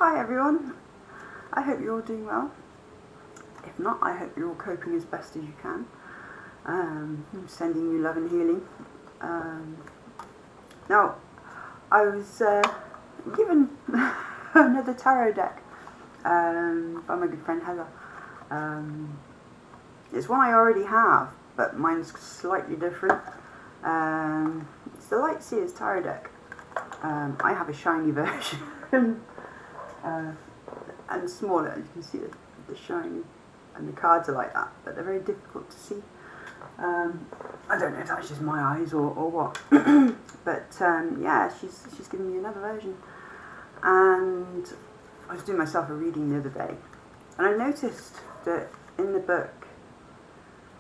Hi everyone, I hope you're all doing well. If not, I hope you're all coping as best as you can. I'm sending you love and healing. Now, I was given another tarot deck by my good friend Heather. It's one I already have, but mine's slightly different. It's the Lightseer's tarot deck. I have a shiny version. And smaller, you can see the shiny, and the cards are like that, but they're very difficult to see. I don't know if that's just my eyes or what, but yeah, she's given me another version, and I was doing myself a reading the other day, and I noticed that in the book,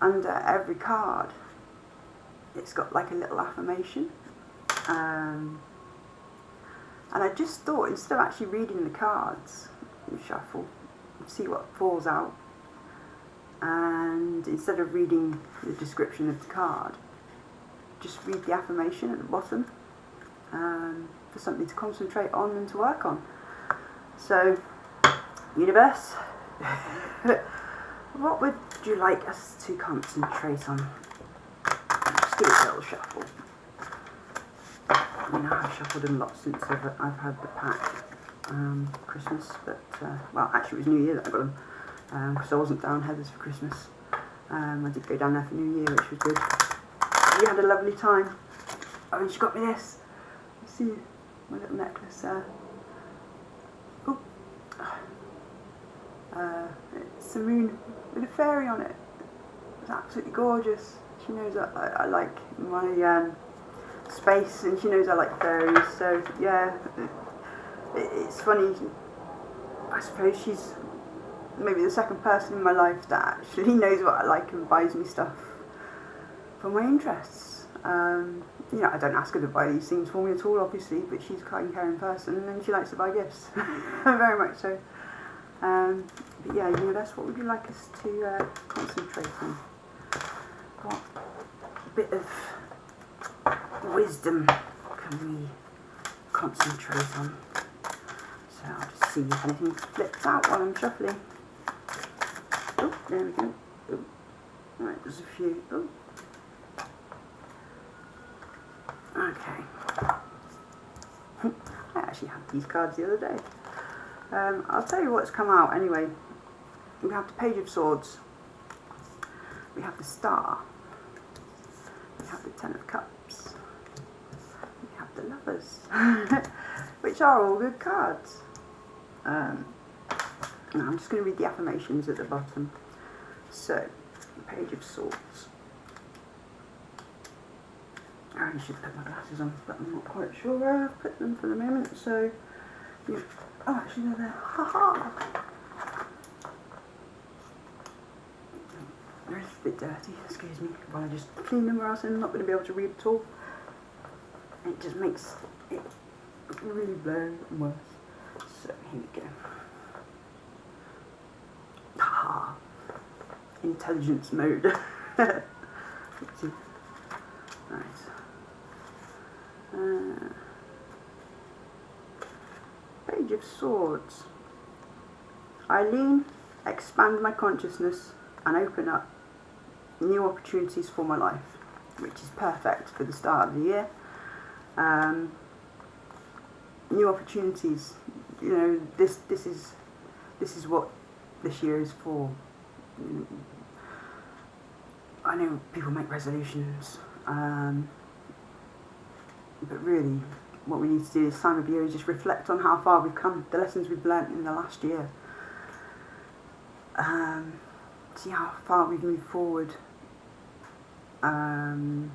under every card, it's got like a little affirmation. And I just thought, instead of actually reading the cards, you shuffle, see what falls out, and instead of reading the description of the card, just read the affirmation at the bottom for something to concentrate on and to work on. So, universe, what would you like us to concentrate on? Just give it a little shuffle. I mean, I've shuffled them lots since I've had the pack Christmas, but well, actually it was New Year that I got them, because I wasn't down Heather's for Christmas. I did go down there for New Year, which was good. We had a lovely time. Oh, and she got me this. You see my little necklace there. Oh, it's a moon with a fairy on it. It's absolutely gorgeous. She knows that I like my space, and she knows I like fairies, so yeah, it's funny. I suppose she's maybe the second person in my life that actually knows what I like and buys me stuff for my interests. You know, I don't ask her to buy these things for me at all, obviously, but she's a kind, caring person, and she likes to buy gifts, very much so. But yeah, universe, what would you like us to concentrate on? What bit of wisdom can we concentrate on? So I'll just see if anything flips out while I'm shuffling. Oh, there we go. Oh. Right, there's a few. Oh. Okay. I actually had these cards the other day. I'll tell you what's come out anyway. We have the Page of Swords. We have the Star. We have the Ten of Cups. We have the Lovers, which are all good cards. Now I'm just going to read the affirmations at the bottom. So, the Page of Swords. I should put my glasses on, but I'm not quite sure where I've put them for the moment. So, oh, actually they're there. Haha! They're a bit dirty, excuse me, while I just clean them, or else I'm not going to be able to read at all. It just makes it really blurry and worse. So here we go. Ah, intelligence mode. Right. Page of Swords. Eileen, expand my consciousness and open up new opportunities for my life, which is perfect for the start of the year. New opportunities. You know, this is what this year is for. I know people make resolutions, but really, what we need to do this time of year is just reflect on how far we've come, the lessons we've learnt in the last year. See how far we've moved forward, and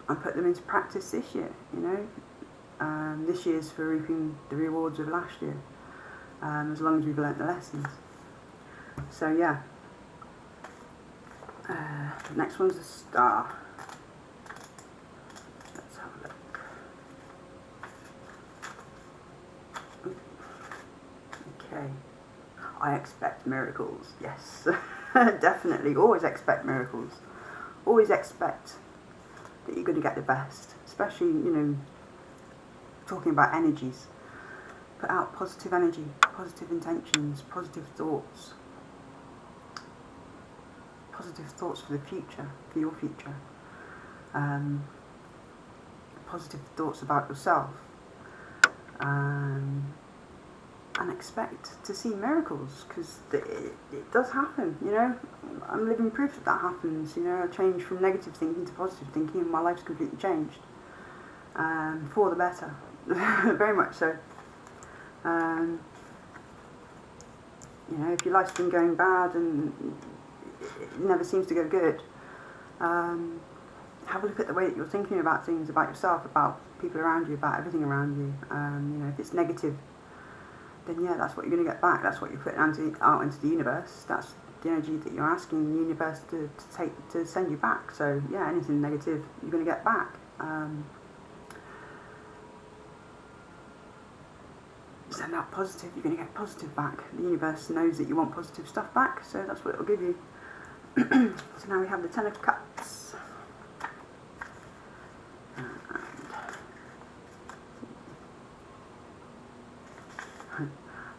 put them into practice this year. You know, this year's for reaping the rewards of last year, as long as we've learnt the lessons. So yeah, the next one's the Star. Let's have a look. Okay. I expect miracles, yes. Definitely, always expect miracles. Always expect that you're going to get the best. Especially, you know, talking about energies. Put out positive energy, positive intentions, positive thoughts for the future, for your future. Positive thoughts about yourself. And expect to see miracles, because it does happen, you know. I'm living proof that happens, you know. I changed from negative thinking to positive thinking, and my life's completely changed, for the better. Very much so. You know, if your life's been going bad and it never seems to go good, have a look at the way that you're thinking about things, about yourself, about people around you, about everything around you. You know, if it's negative, then yeah, that's what you're going to get back. That's what you're putting out into the universe. That's the energy that you're asking the universe to send you back. So yeah, anything negative, you're going to get back. Send out positive, you're going to get positive back. The universe knows that you want positive stuff back, so that's what it'll give you. So now we have the Ten of Cups.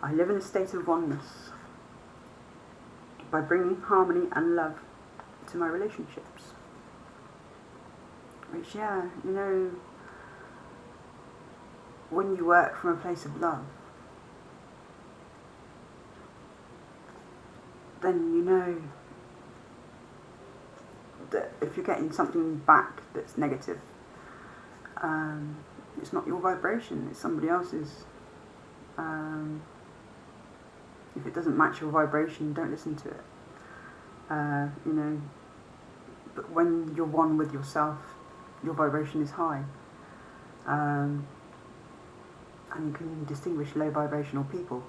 I live in a state of oneness by bringing harmony and love to my relationships. Which, yeah, you know, when you work from a place of love, then you know that if you're getting something back that's negative, it's not your vibration, it's somebody else's. If it doesn't match your vibration, don't listen to it. You know, but when you're one with yourself, your vibration is high. And you can distinguish low vibrational people.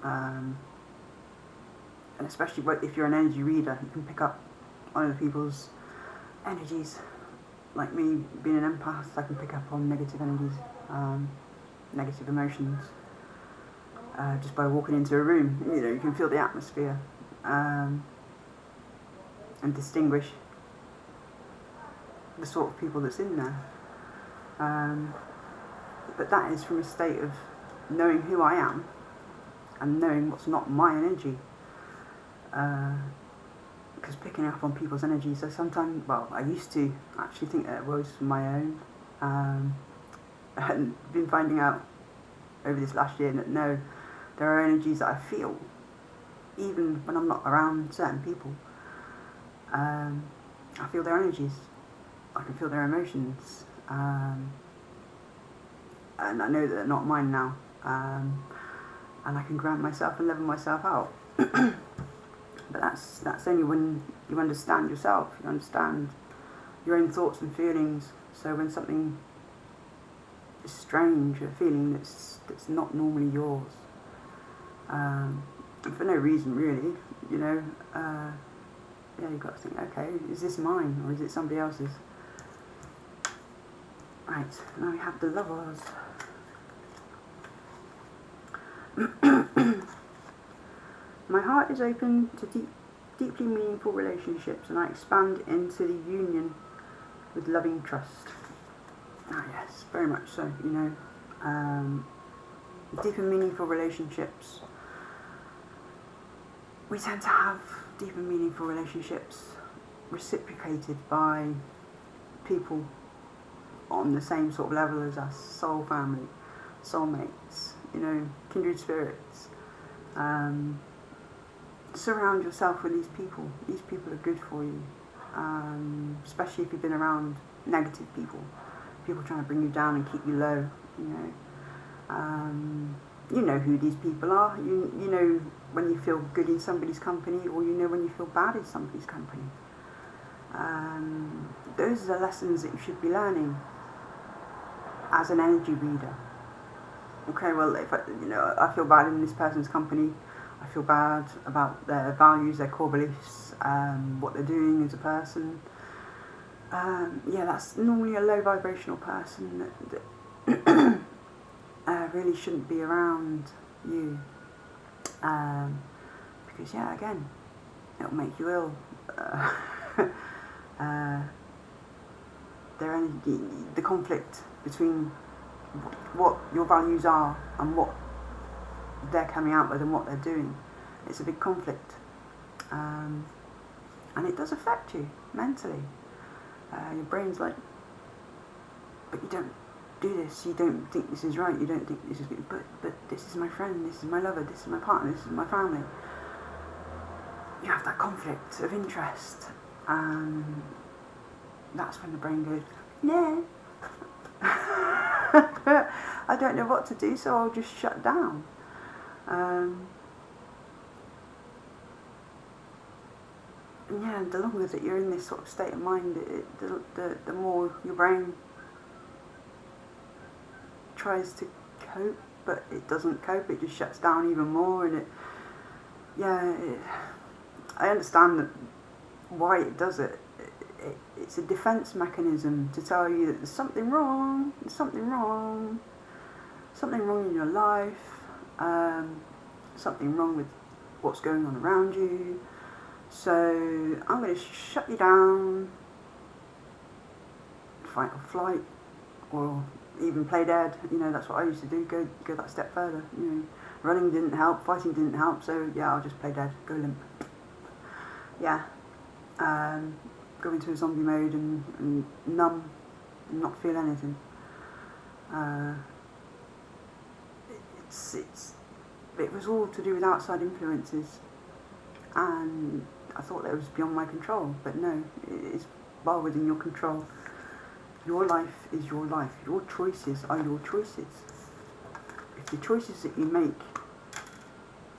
And especially if you're an energy reader, you can pick up on other people's energies. Like me, being an empath, I can pick up on negative energies, negative emotions. Just by walking into a room, you know, you can feel the atmosphere, and distinguish the sort of people that's in there. But that is from a state of knowing who I am and knowing what's not my energy. Because picking up on people's energy, so sometimes, well, I used to actually think that it was my own, and been finding out over this last year that no, there are energies that I feel even when I'm not around certain people. I feel their energies, I can feel their emotions, and I know that they're not mine now, and I can ground myself and level myself out. But that's only when you understand yourself, you understand your own thoughts and feelings. So when something is strange, a feeling that's not normally yours, and for no reason really, you know, yeah, you've got to think, okay, is this mine or is it somebody else's? Right, now we have the Lovers. My heart is open to deeply meaningful relationships, and I expand into the union with loving trust. Ah yes, very much so, you know. Deep and meaningful relationships. We tend to have deep and meaningful relationships reciprocated by people on the same sort of level as us, soul family, soulmates, you know, kindred spirits. Surround yourself with these people. These people are good for you, especially if you've been around negative people trying to bring you down and keep you low, you know. You know who these people are. You know when you feel good in somebody's company, or you know when you feel bad in somebody's company. Those are the lessons that you should be learning as an energy reader. Okay, well, if I feel bad in this person's company, I feel bad about their values, their core beliefs, what they're doing as a person. Yeah, that's normally a low vibrational person that really shouldn't be around you. Because, yeah, again, it'll make you ill. The conflict between what your values are and what they're coming out with and what they're doing. It's a big conflict. And it does affect you mentally. Your brain's like, but you don't do this, you don't think this is right, you don't think this is good, but this is my friend, this is my lover, this is my partner, this is my family. You have that conflict of interest, and that's when the brain goes, no. I don't know what to do, so I'll just shut down. And yeah, the longer that you're in this sort of state of mind, the more your brain tries to cope, but it doesn't cope, it just shuts down even more. And I understand that why it does it. It's a defense mechanism to tell you that there's something wrong, something wrong in your life, something wrong with what's going on around you. So I'm going to shut you down, fight or flight, or even play dead. That's what I used to do, go that step further. Running didn't help, fighting didn't help, so yeah, I'll just play dead, go limp. Yeah, go into a zombie mode and numb and not feel anything. It was all to do with outside influences, and I thought that was beyond my control, but no, it is well within your control. Your life is your life. Your choices are your choices. If the choices that you make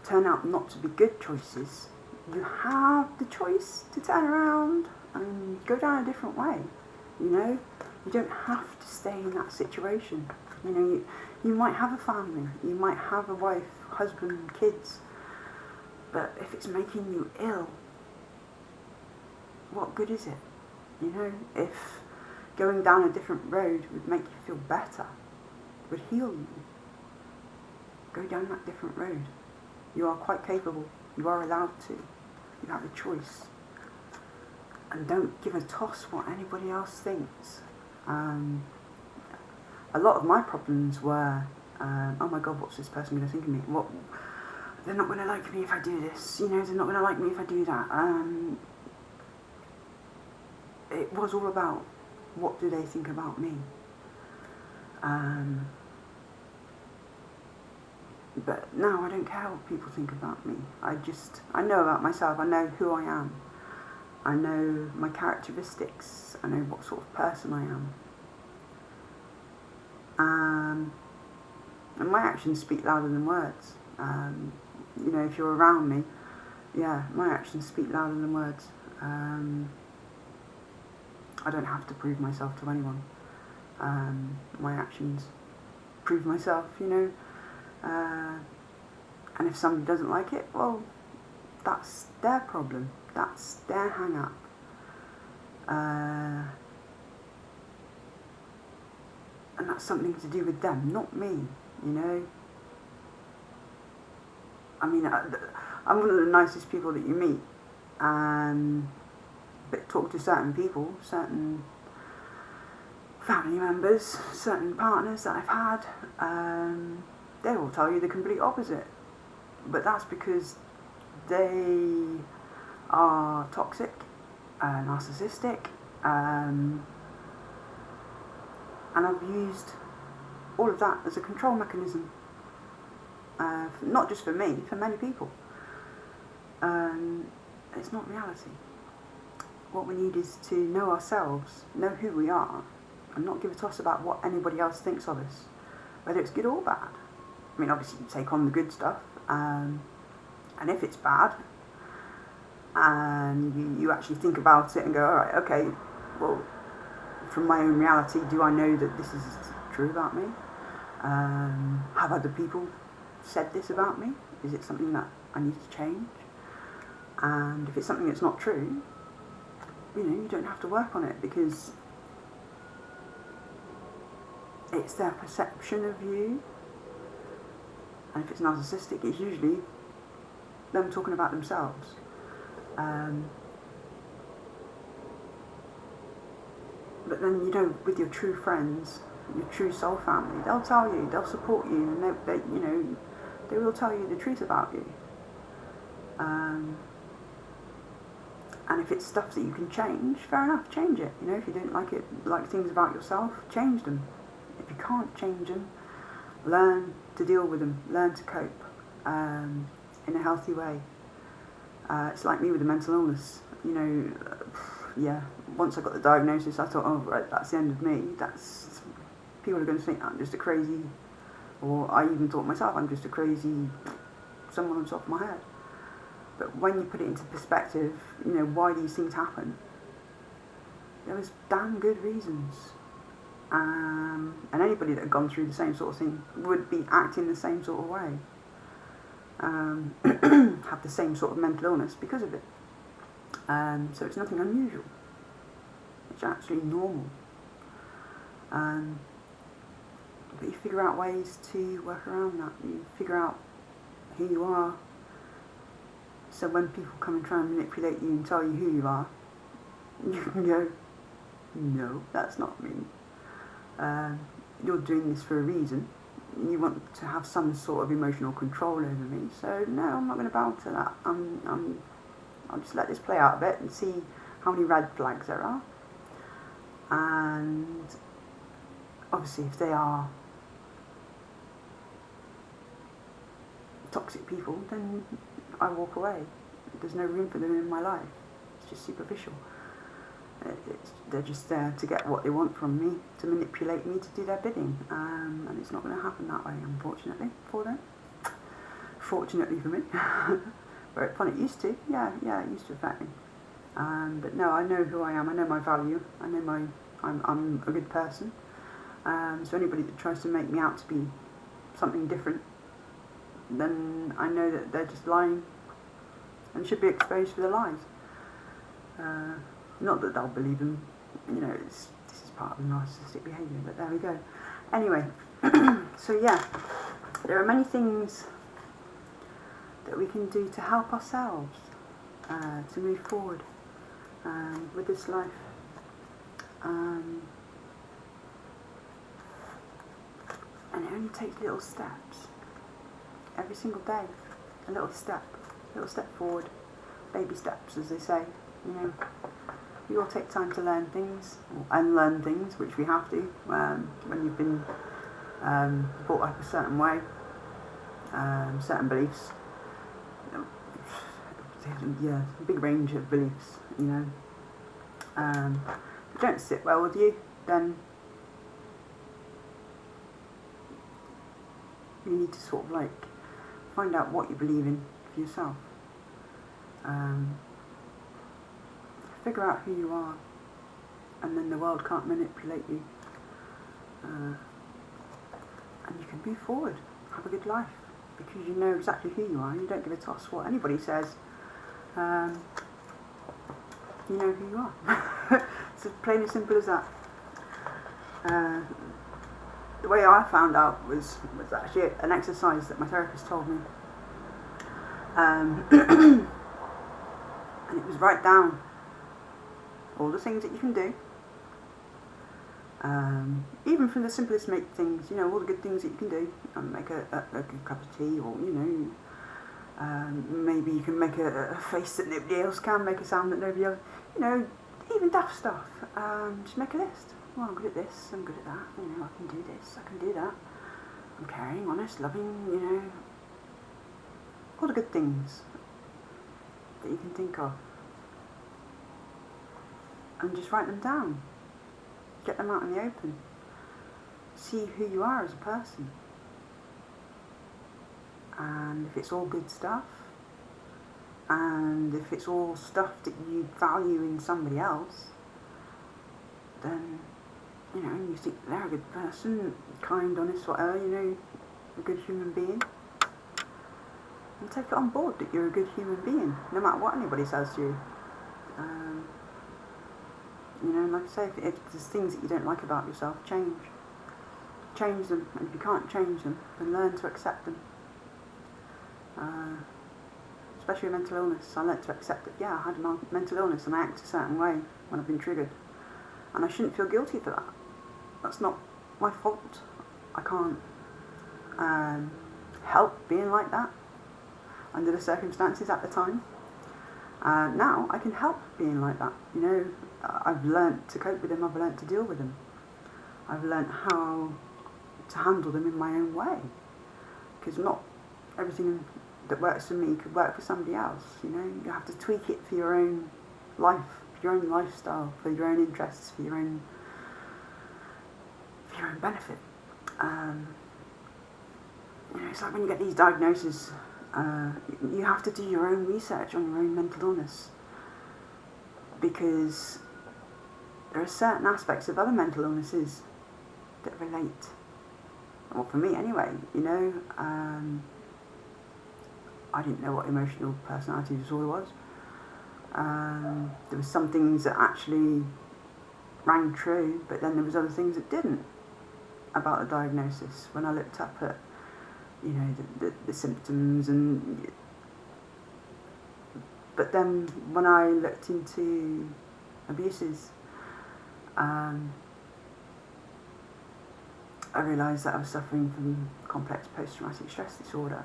turn out not to be good choices, you have the choice to turn around and go down a different way. You don't have to stay in that situation. You might have a family, you might have a wife, husband, kids, but if it's making you ill, what good is it? If going down a different road would make you feel better, would heal you, go down that different road. You are quite capable. You are allowed to. You have a choice. And don't give a toss what anybody else thinks. A lot of my problems were, oh my God, what's this person going to think of me? They're not going to like me if I do this. They're not going to like me if I do that. It was all about, what do they think about me? But now I don't care what people think about me. I know about myself. I know who I am. I know my characteristics. I know what sort of person I am. And my actions speak louder than words. If you're around me, yeah, my actions speak louder than words. I don't have to prove myself to anyone. My actions prove myself, and if somebody doesn't like it, well, that's their problem. That's their hang-up. And that's something to do with them, not me, I mean, I'm one of the nicest people that you meet, but talk to certain people, certain family members, certain partners that I've had, they will tell you the complete opposite. But that's because they are toxic, narcissistic, and I've used all of that as a control mechanism, not just for me, for many people. It's not reality. What we need is to know ourselves, know who we are, and not give a toss about what anybody else thinks of us, whether it's good or bad. I mean, obviously you take on the good stuff, and if it's bad, and you actually think about it and go, alright, okay, well, from my own reality, do I know that this is true about me? Have other people said this about me? Is it something that I need to change? And if it's something that's not true, you don't have to work on it, because it's their perception of you. And if it's narcissistic, it's usually them talking about themselves. But then, with your true friends, your true soul family, they'll tell you, they'll support you, and They will tell you the truth about you. And if it's stuff that you can change, fair enough, change it. You know, if you don't like things about yourself, change them. If you can't change them, learn to deal with them, learn to cope in a healthy way. It's like me with the mental illness. You know, yeah, once I got the diagnosis, I thought, oh, right, that's the end of me. People are going to think I'm just a crazy, or I even thought myself, I'm just a crazy someone on top of my head. But when you put it into perspective, you know, why these things happen, there was damn good reasons. And anybody that had gone through the same sort of thing would be acting the same sort of way. Have the same sort of mental illness because of it. So it's nothing unusual. It's actually normal. But you figure out ways to work around that. You figure out who you are. So when people come and try and manipulate you and tell you who you are, you can go, no, that's not me. You're doing this for a reason. You want to have some sort of emotional control over me. So no, I'm not going to bow to that. I'll just let this play out a bit and see how many red flags there are. And obviously if they are toxic people, then I walk away. There's no room for them in my life. It's just superficial. They're just there to get what they want from me, to manipulate me to do their bidding. And it's not going to happen that way, unfortunately, for them. Fortunately for me. Very fun, it used to. Yeah, it used to affect me. But no, I know who I am. I know my value. I know I'm a good person. So anybody that tries to make me out to be something different, then I know that they're just lying and should be exposed for their lies. Not that they'll believe them, you know, this is part of narcissistic behaviour, but there we go. Anyway, so yeah, there are many things that we can do to help ourselves to move forward with this life. And it only takes little steps. Every single day, a little step forward, baby steps, as they say. You know, we all take time to learn things, or unlearn things, which we have to when you've been brought up a certain way, certain beliefs. Yeah, a big range of beliefs. You know, if they don't sit well with you, then you need to sort of like find out what you believe in for yourself. Figure out who you are, and then the world can't manipulate you. And you can move forward, have a good life, because you know exactly who you are. You don't give a toss what anybody says. You know who you are. It's as plain and simple as that. The way I found out was actually an exercise that my therapist told me. And it was write down all the things that you can do. Even from the simplest things, you know, all the good things that you can do. Make a good cup of tea, or, you know, maybe you can make a face that nobody else can, make a sound that nobody else, you know, even daft stuff. Just make a list. Well, I'm good at this, I'm good at that, you know, I can do this, I can do that. I'm caring, honest, loving, you know, all the good things that you can think of. And just write them down. Get them out in the open. See who you are as a person. And if it's all good stuff, and if it's all stuff that you value in somebody else, then, you know, you think they're a good person, kind, honest, whatever, you know, a good human being. And take it on board that you're a good human being, no matter what anybody says to you. You know, like I say, if there's things that you don't like about yourself, change them. And if you can't change them, then learn to accept them. Especially mental illness, I learned to accept that, yeah, I had a mental illness and I act a certain way when I've been triggered. And I shouldn't feel guilty for that. That's not my fault. I can't help being like that under the circumstances at the time. Now I can help being like that. You know, I've learnt to cope with them, I've learnt to deal with them. I've learnt how to handle them in my own way. Because not everything that works for me could work for somebody else. You know, you have to tweak it for your own life, for your own lifestyle, for your own interests, for your own benefit. You know, it's like when you get these diagnoses, you have to do your own research on your own mental illness, because there are certain aspects of other mental illnesses that relate. Well, for me anyway, you know, I didn't know what emotional personality disorder was. There were some things that actually rang true, but then there was other things that didn't about the diagnosis. When I looked up at, you know, the symptoms, but then when I looked into abuses, I realised that I was suffering from complex post-traumatic stress disorder,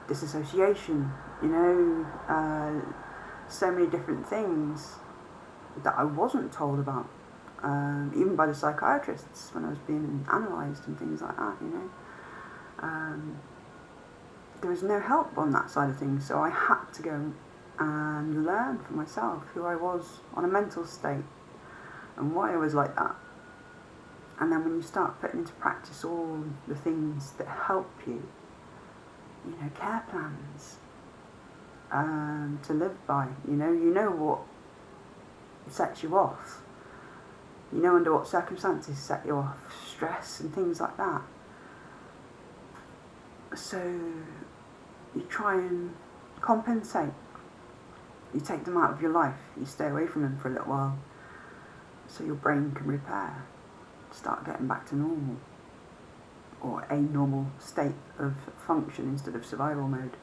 dissociation, you know, so many different things that I wasn't told about, even by the psychiatrists when I was being analysed and things like that, you know. There was no help on that side of things, so I had to go and learn for myself who I was on a mental state and why I was like that. And then when you start putting into practice all the things that help you, you know, care plans to live by, you know what sets you off, you know under what circumstances set you off, stress and things like that. So you try and compensate. You take them out of your life, you stay away from them for a little while, so your brain can repair, start getting back to normal, or a normal state of function instead of survival mode.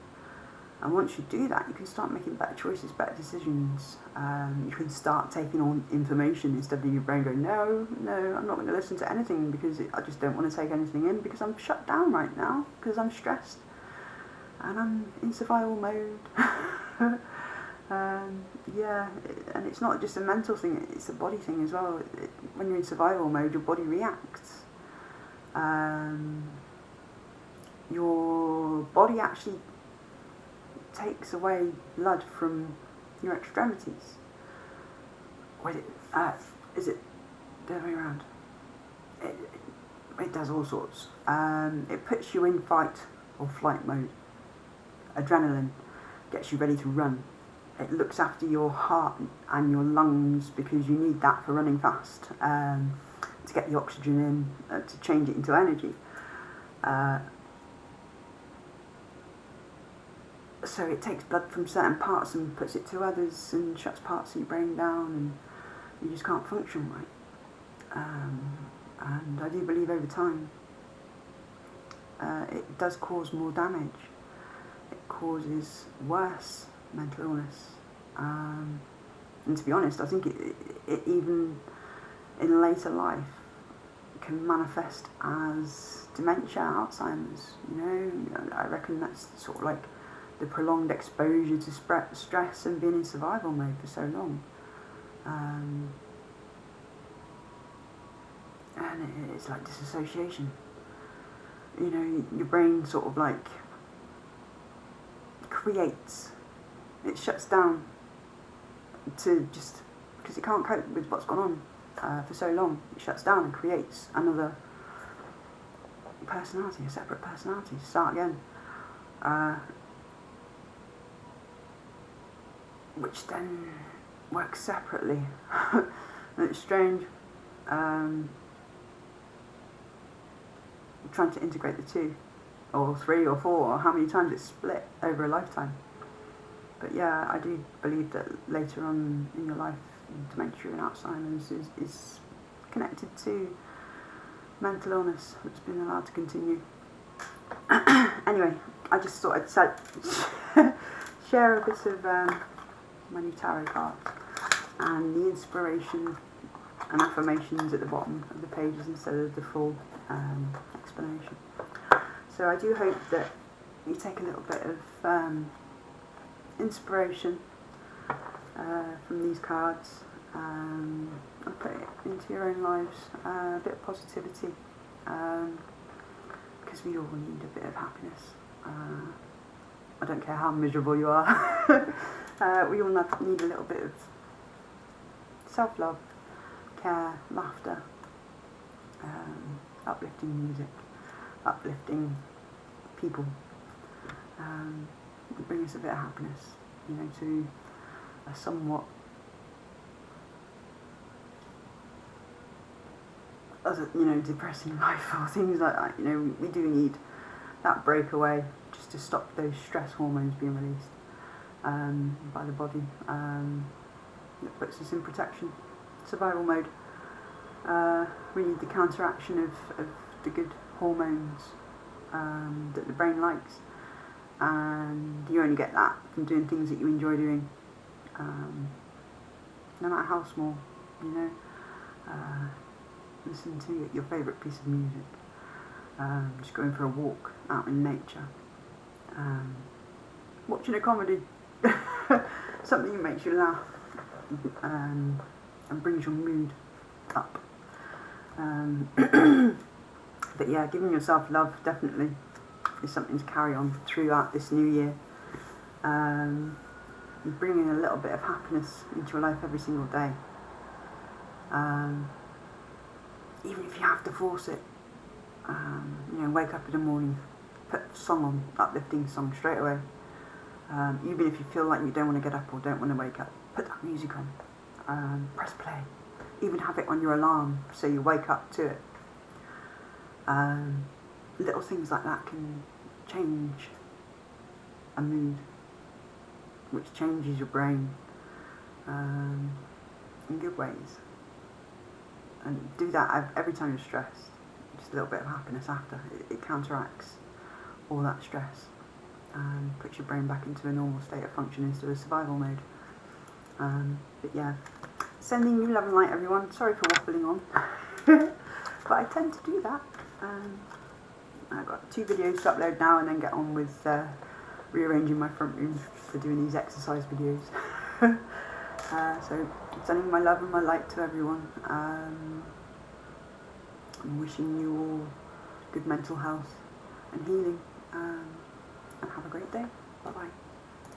And once you do that, you can start making better choices, better decisions. You can start taking on information instead of your brain going, no, I'm not going to listen to anything because I just don't want to take anything in because I'm shut down right now because I'm stressed and I'm in survival mode. Yeah, and it's not just a mental thing, it's a body thing as well. When you're in survival mode, your body reacts. Your body actually takes away blood from your extremities. Wait, is it the other way around? It does all sorts. It puts you in fight or flight mode. Adrenaline gets you ready to run. It looks after your heart and your lungs because you need that for running fast, to get the oxygen in, to change it into energy. So it takes blood from certain parts and puts it to others and shuts parts of your brain down, and you just can't function right. And I do believe over time it does cause more damage. It causes worse mental illness. And to be honest, I think it even in later life can manifest as dementia, Alzheimer's. You know, I reckon that's sort of like the prolonged exposure to stress and being in survival mode for so long. And it's like disassociation. You know, your brain sort of like creates, it shuts down to just, because it can't cope with what's gone on for so long, it shuts down and creates another personality, a separate personality, to start again. Which then works separately. And it's strange. Trying to integrate the two, or three, or four, or how many times it's split over a lifetime. But yeah, I do believe that later on in your life, dementia and Alzheimer's is connected to mental illness that's been allowed to continue. Anyway, I just thought I'd share a bit of my new tarot cards and the inspiration and affirmations at the bottom of the pages instead of the full explanation. So I do hope that you take a little bit of inspiration from these cards and put it into your own lives, a bit of positivity, because we all need a bit of happiness. I don't care how miserable you are. We all need a little bit of self-love, care, laughter, uplifting music, uplifting people, bring us a bit of happiness, you know, to a somewhat depressing life or things like that. You know, we do need that breakaway just to stop those stress hormones being released by the body. That puts us in protection, survival mode. We need the counteraction of the good hormones that the brain likes, and you only get that from doing things that you enjoy doing, no matter how small, you know. Listen to your favourite piece of music, just going for a walk out in nature, watching a comedy, something that makes you laugh and brings your mood up. But yeah, giving yourself love definitely is something to carry on throughout this new year. Bringing a little bit of happiness into your life every single day. Even if you have to force it, you know, wake up in the morning, put a song on, uplifting song straight away. Even if you feel like you don't want to get up or don't want to wake up, put that music on, press play. Even have it on your alarm so you wake up to it. Little things like that can change a mood, which changes your brain in good ways. And do that every time you're stressed. Just a little bit of happiness after. It counteracts all that stress and puts your brain back into a normal state of function instead of survival mode. But yeah, sending you love and light, everyone. Sorry for waffling on, but I tend to do that. I've got 2 videos to upload now and then get on with rearranging my front room for doing these exercise videos. So sending my love and my light to everyone. I'm wishing you all good mental health and healing, and have a great day. Bye bye.